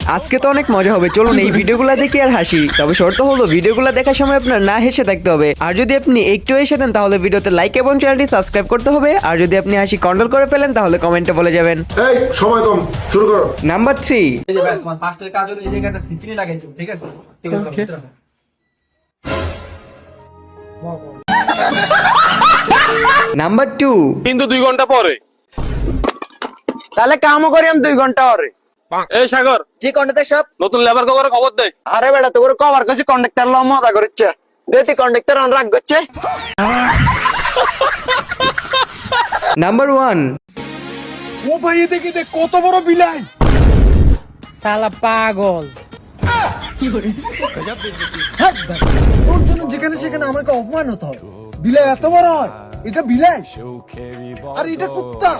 আজকে তো অনেক মজা হবে, চলুন এই ভিডিওগুলো দেখি আর হাসি। তবে শর্ত হলো ভিডিওগুলো দেখার সময় আপনার না হেসে থাকতে হবে। আর যদি আপনি একটু হেসে দেন তাহলে ভিডিওতে লাইক এবং চ্যানেলটি সাবস্ক্রাইব করতে হবে। আর যদি আপনি হাসি কন্ট্রোল করে ফেলেন তাহলে কমেন্টে বলে যাবেন। এই সময় কম, শুরু করো। নাম্বার 3। এই যে ভাই তোমার ফার্স্টের কাজ হলো এই জায়গায় একটা সিফিনি লাগাইছো, ঠিক আছে? ঠিক আছে, ভিতরে রাখো। নাম্বার 2। কিন্তু 2 ঘন্টা পরে। তাহলে কামও করি আমি 2 ঘন্টা পরে। এই সাগর, জি কন্ডাক্টর সাহেব। নতুন লেবার করে খবর দে। আরে বেটা তোর কভার করছি কন্ডাক্টর ল মজা করছে। দেখি কন্ডাক্টর অন রাগ করছে। নাম্বার 1। ও ভাই এদিকে দেখ কত বড় বিলাই, শালা পাগল। হাট ভাই, ওর জন্য যেখানে সেখানে আমাকে অপমান হতে হয়। বিলাই এত বড় হয়, এটা বিলাই আর এটা কুত্তা।